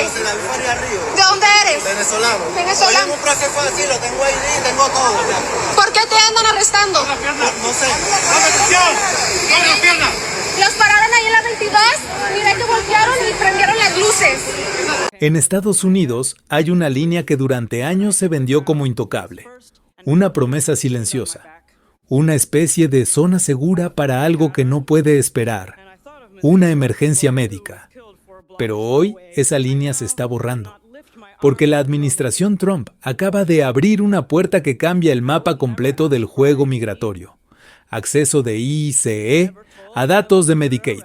eres? Yo soy David Farías Ríos. ¿De dónde eres? Venezolano. Venezolano. Tengo un proceso así, lo tengo ID, tengo todo. Ya. ¿Por qué te andan arrestando? No sé. Los pararon ahí en la 22, miré que voltearon y prendieron las luces. En Estados Unidos hay una línea que durante años se vendió como intocable. Una promesa silenciosa. Una especie de zona segura para algo que no puede esperar. Una emergencia médica. Pero hoy esa línea se está borrando. Porque la administración Trump acaba de abrir una puerta que cambia el mapa completo del juego migratorio. Acceso de ICE a datos de Medicaid.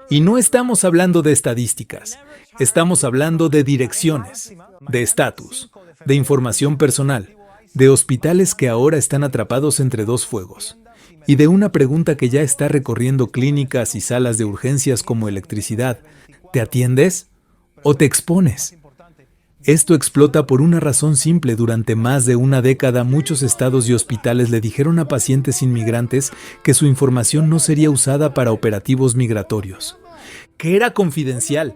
Y no estamos hablando de estadísticas. Estamos hablando de direcciones, de estatus, de información personal, de hospitales que ahora están atrapados entre dos fuegos, y de una pregunta que ya está recorriendo clínicas y salas de urgencias como electricidad. ¿Te atiendes o te expones? Esto explota por una razón simple. Durante más de una década, muchos estados y hospitales le dijeron a pacientes inmigrantes que su información no sería usada para operativos migratorios, que era confidencial,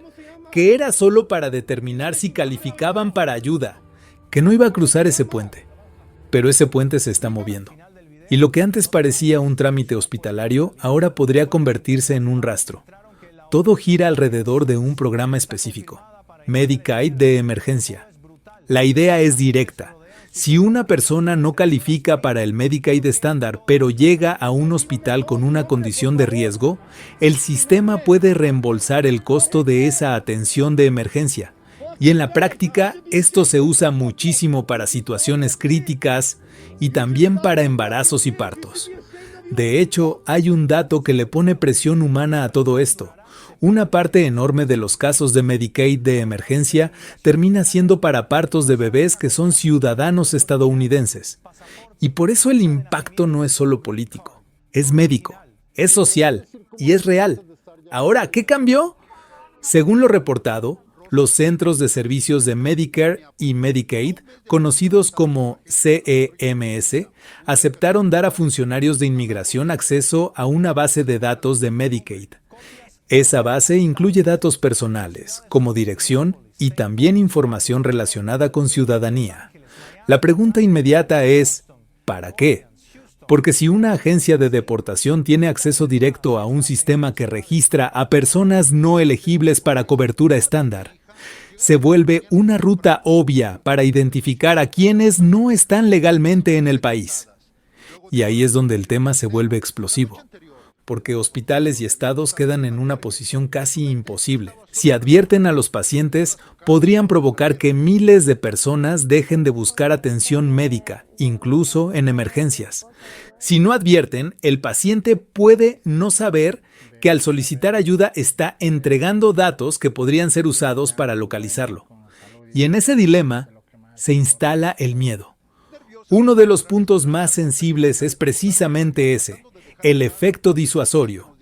que era solo para determinar si calificaban para ayuda, que no iba a cruzar ese puente. Pero ese puente se está moviendo. Y lo que antes parecía un trámite hospitalario, ahora podría convertirse en un rastro. Todo gira alrededor de un programa específico, Medicaid de emergencia. La idea es directa. Si una persona no califica para el Medicaid estándar, pero llega a un hospital con una condición de riesgo, el sistema puede reembolsar el costo de esa atención de emergencia. Y en la práctica, esto se usa muchísimo para situaciones críticas y también para embarazos y partos. De hecho, hay un dato que le pone presión humana a todo esto. Una parte enorme de los casos de Medicaid de emergencia termina siendo para partos de bebés que son ciudadanos estadounidenses. Y por eso el impacto no es solo político, es médico, es social y es real. Ahora, ¿qué cambió? Según lo reportado, los Centros de Servicios de Medicare y Medicaid, conocidos como CEMS, aceptaron dar a funcionarios de inmigración acceso a una base de datos de Medicaid. Esa base incluye datos personales, como dirección y también información relacionada con ciudadanía. La pregunta inmediata es, ¿para qué? Porque si una agencia de deportación tiene acceso directo a un sistema que registra a personas no elegibles para cobertura estándar, se vuelve una ruta obvia para identificar a quienes no están legalmente en el país. Y ahí es donde el tema se vuelve explosivo, porque hospitales y estados quedan en una posición casi imposible. Si advierten a los pacientes, podrían provocar que miles de personas dejen de buscar atención médica, incluso en emergencias. Si no advierten, el paciente puede no saber que al solicitar ayuda está entregando datos que podrían ser usados para localizarlo. Y en ese dilema se instala el miedo. Uno de los puntos más sensibles es precisamente ese, el efecto disuasorio.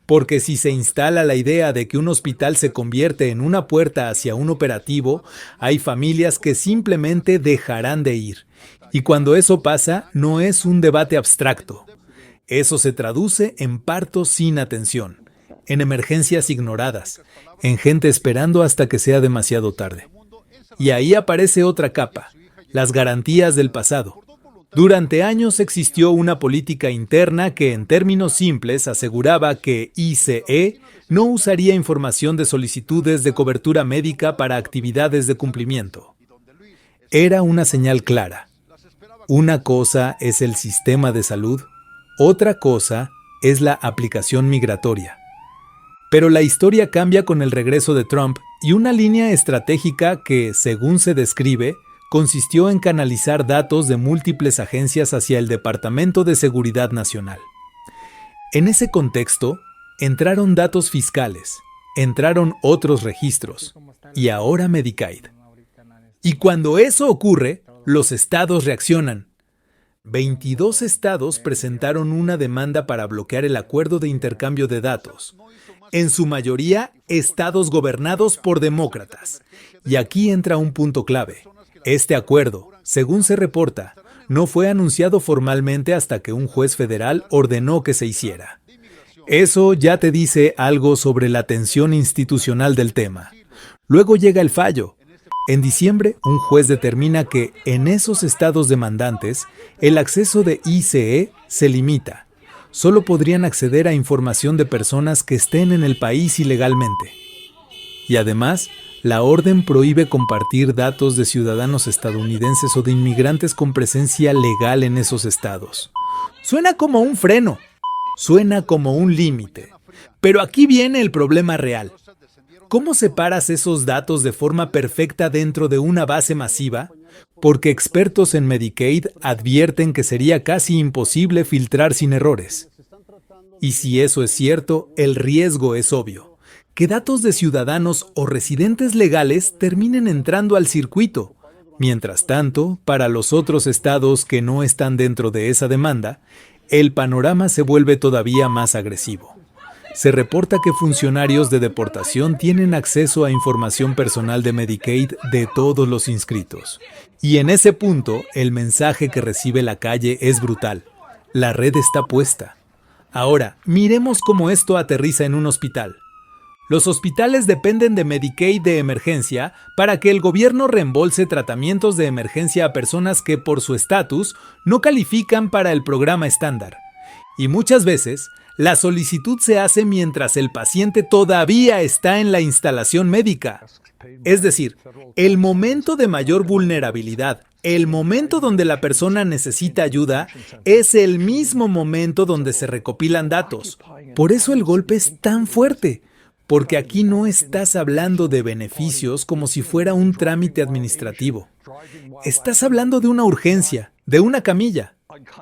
Porque si se instala la idea de que un hospital se convierte en una puerta hacia un operativo, hay familias que simplemente dejarán de ir. Y cuando eso pasa, no es un debate abstracto. Eso se traduce en partos sin atención, en emergencias ignoradas, en gente esperando hasta que sea demasiado tarde. Y ahí aparece otra capa, las garantías del pasado. Durante años existió una política interna que en términos simples aseguraba que ICE no usaría información de solicitudes de cobertura médica para actividades de cumplimiento. Era una señal clara. Una cosa es el sistema de salud, otra cosa es la aplicación migratoria. Pero la historia cambia con el regreso de Trump y una línea estratégica que, según se describe, consistió en canalizar datos de múltiples agencias hacia el Departamento de Seguridad Nacional. En ese contexto, entraron datos fiscales, entraron otros registros, y ahora Medicaid. Y cuando eso ocurre, los estados reaccionan. 22 estados presentaron una demanda para bloquear el acuerdo de intercambio de datos. En su mayoría, estados gobernados por demócratas. Y aquí entra un punto clave. Este acuerdo, según se reporta, no fue anunciado formalmente hasta que un juez federal ordenó que se hiciera. Eso ya te dice algo sobre la tensión institucional del tema. Luego llega el fallo. En diciembre, un juez determina que, en esos estados demandantes, el acceso de ICE se limita. Solo podrían acceder a información de personas que estén en el país ilegalmente. Y además, la orden prohíbe compartir datos de ciudadanos estadounidenses o de inmigrantes con presencia legal en esos estados. Suena como un freno, suena como un límite. Pero aquí viene el problema real. ¿Cómo separas esos datos de forma perfecta dentro de una base masiva? Porque expertos en Medicaid advierten que sería casi imposible filtrar sin errores. Y si eso es cierto, el riesgo es obvio. Que datos de ciudadanos o residentes legales terminen entrando al circuito. Mientras tanto, para los otros estados que no están dentro de esa demanda, el panorama se vuelve todavía más agresivo. Se reporta que funcionarios de deportación tienen acceso a información personal de Medicaid de todos los inscritos. Y en ese punto, el mensaje que recibe la calle es brutal. La red está puesta. Ahora, miremos cómo esto aterriza en un hospital. Los hospitales dependen de Medicaid de emergencia para que el gobierno reembolse tratamientos de emergencia a personas que por su estatus no califican para el programa estándar. Y muchas veces, la solicitud se hace mientras el paciente todavía está en la instalación médica. Es decir, el momento de mayor vulnerabilidad, el momento donde la persona necesita ayuda, es el mismo momento donde se recopilan datos. Por eso el golpe es tan fuerte, porque aquí no estás hablando de beneficios como si fuera un trámite administrativo. Estás hablando de una urgencia, de una camilla,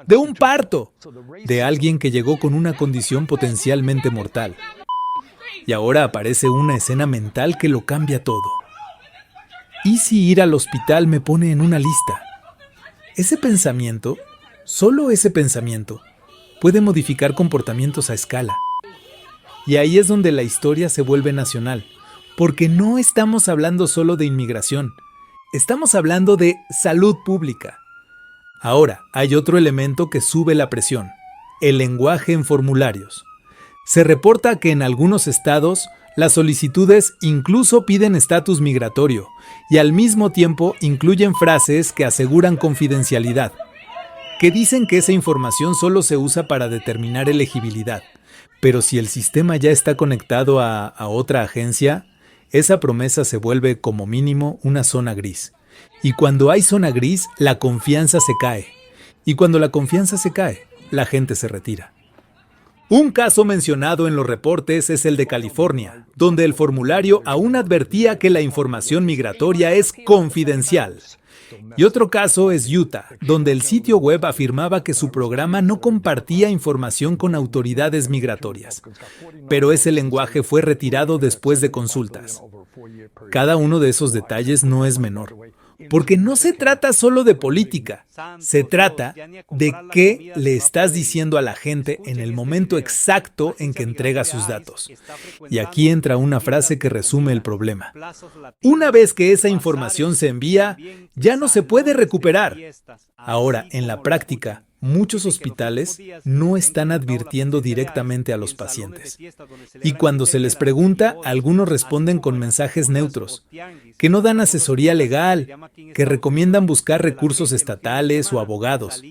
de un parto, de alguien que llegó con una condición potencialmente mortal. Y ahora aparece una escena mental que lo cambia todo. ¿Y si ir al hospital me pone en una lista? Ese pensamiento, solo ese pensamiento, puede modificar comportamientos a escala. Y ahí es donde la historia se vuelve nacional, porque no estamos hablando solo de inmigración, estamos hablando de salud pública. Ahora, hay otro elemento que sube la presión, el lenguaje en formularios. Se reporta que en algunos estados, las solicitudes incluso piden estatus migratorio y al mismo tiempo incluyen frases que aseguran confidencialidad, que dicen que esa información solo se usa para determinar elegibilidad. Pero si el sistema ya está conectado a otra agencia, esa promesa se vuelve como mínimo una zona gris. Y cuando hay zona gris, la confianza se cae. Y cuando la confianza se cae, la gente se retira. Un caso mencionado en los reportes es el de California, donde el formulario aún advertía que la información migratoria es confidencial. Y otro caso es Utah, donde el sitio web afirmaba que su programa no compartía información con autoridades migratorias. Pero ese lenguaje fue retirado después de consultas. Cada uno de esos detalles no es menor. Porque no se trata solo de política, se trata de qué le estás diciendo a la gente en el momento exacto en que entrega sus datos. Y aquí entra una frase que resume el problema. Una vez que esa información se envía, ya no se puede recuperar. Ahora, en la práctica, muchos hospitales no están advirtiendo directamente a los pacientes. Y cuando se les pregunta, algunos responden con mensajes neutros, que no dan asesoría legal, que recomiendan buscar recursos estatales o abogados.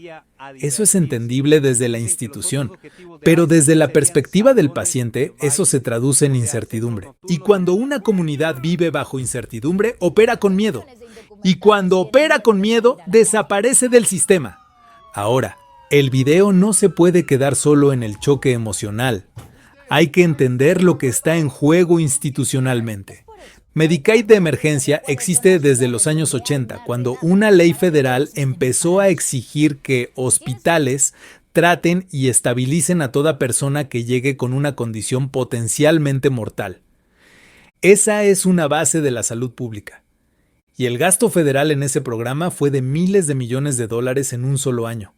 Eso es entendible desde la institución, pero desde la perspectiva del paciente, eso se traduce en incertidumbre. Y cuando una comunidad vive bajo incertidumbre, opera con miedo. Y cuando opera con miedo, desaparece del sistema. Ahora, el video no se puede quedar solo en el choque emocional. Hay que entender lo que está en juego institucionalmente. Medicaid de emergencia existe desde los años 80, cuando una ley federal empezó a exigir que hospitales traten y estabilicen a toda persona que llegue con una condición potencialmente mortal. Esa es una base de la salud pública. Y el gasto federal en ese programa fue de miles de millones de dólares en un solo año.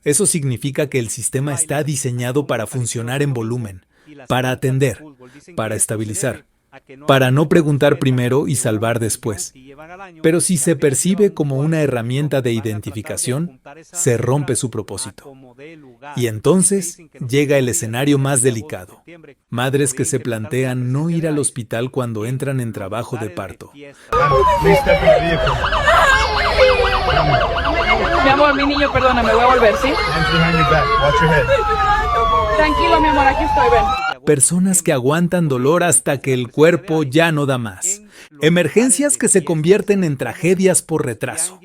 Eso significa que el sistema está diseñado para funcionar en volumen, para atender, para estabilizar. para no preguntar primero y salvar después. Pero si se percibe como una herramienta de identificación, se rompe su propósito. Y entonces llega el escenario más delicado. Madres que se plantean no ir al hospital cuando entran en trabajo de parto. Mi amor, mi niño, perdóname, voy a volver, ¿sí? Tranquilo, mi amor, aquí estoy, ven. Personas que aguantan dolor hasta que el cuerpo ya no da más. Emergencias que se convierten en tragedias por retraso.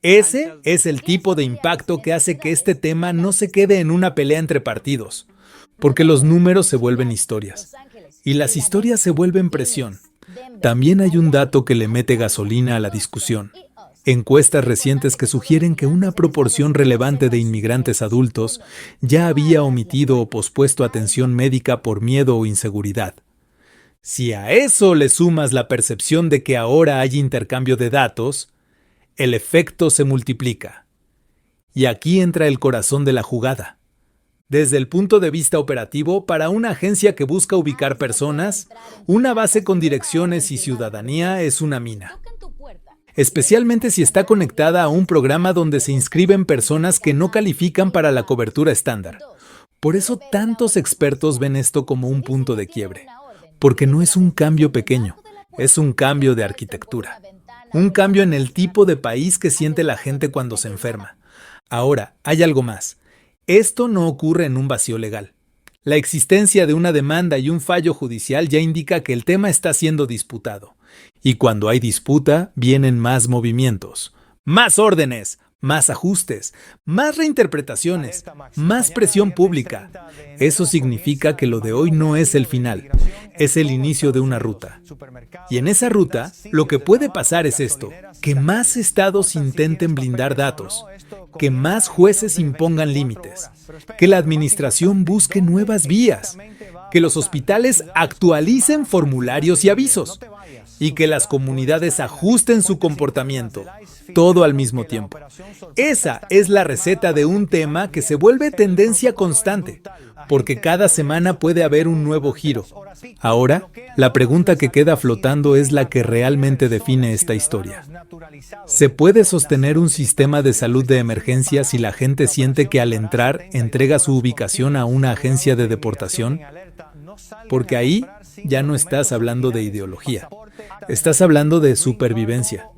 Ese es el tipo de impacto que hace que este tema no se quede en una pelea entre partidos, porque los números se vuelven historias, y las historias se vuelven presión. También hay un dato que le mete gasolina a la discusión. Encuestas recientes que sugieren que una proporción relevante de inmigrantes adultos ya había omitido o pospuesto atención médica por miedo o inseguridad. Si a eso le sumas la percepción de que ahora hay intercambio de datos, el efecto se multiplica. Y aquí entra el corazón de la jugada. Desde el punto de vista operativo, para una agencia que busca ubicar personas, una base con direcciones y ciudadanía es una mina. Especialmente si está conectada a un programa donde se inscriben personas que no califican para la cobertura estándar. Por eso tantos expertos ven esto como un punto de quiebre, porque no es un cambio pequeño, es un cambio de arquitectura, un cambio en el tipo de país que siente la gente cuando se enferma. Ahora, hay algo más. Esto no ocurre en un vacío legal. La existencia de una demanda y un fallo judicial ya indica que el tema está siendo disputado. Y cuando hay disputa, vienen más movimientos, más órdenes, más ajustes, más reinterpretaciones, más presión pública. Eso significa que lo de hoy no es el final, es el inicio de una ruta. Y en esa ruta, lo que puede pasar es esto, que más estados intenten blindar datos, que más jueces impongan límites, que la administración busque nuevas vías, que los hospitales actualicen formularios y avisos, y que las comunidades ajusten su comportamiento, todo al mismo tiempo. Esa es la receta de un tema que se vuelve tendencia constante, porque cada semana puede haber un nuevo giro. Ahora, la pregunta que queda flotando es la que realmente define esta historia. ¿Se puede sostener un sistema de salud de emergencia si la gente siente que al entrar entrega su ubicación a una agencia de deportación? Porque ahí ya no estás hablando de ideología, estás hablando de supervivencia.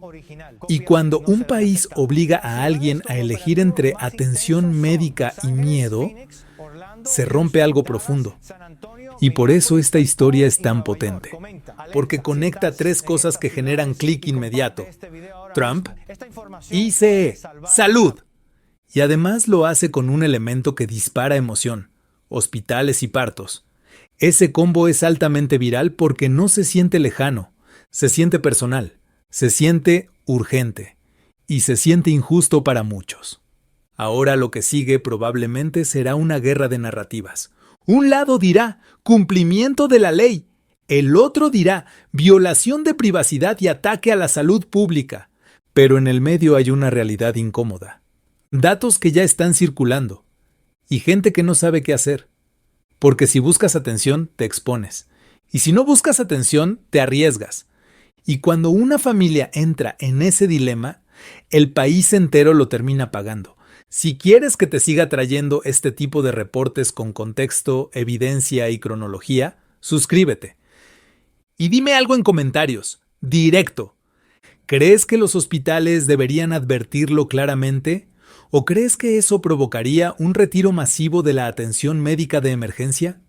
Y cuando un país obliga a alguien a elegir entre atención médica y miedo, se rompe algo profundo. Y por eso esta historia es tan potente, porque conecta tres cosas que generan clic inmediato: Trump, ICE, salud. Y además lo hace con un elemento que dispara emoción: hospitales y partos. Ese combo es altamente viral porque no se siente lejano, se siente personal, se siente urgente y se siente injusto para muchos. Ahora lo que sigue probablemente será una guerra de narrativas. Un lado dirá cumplimiento de la ley, el otro dirá violación de privacidad y ataque a la salud pública. Pero en el medio hay una realidad incómoda. Datos que ya están circulando y gente que no sabe qué hacer. Porque si buscas atención, te expones. Y si no buscas atención, te arriesgas. Y cuando una familia entra en ese dilema, el país entero lo termina pagando. Si quieres que te siga trayendo este tipo de reportes con contexto, evidencia y cronología, suscríbete. Y dime algo en comentarios, directo. ¿Crees que los hospitales deberían advertirlo claramente? ¿O crees que eso provocaría un retiro masivo de la atención médica de emergencia?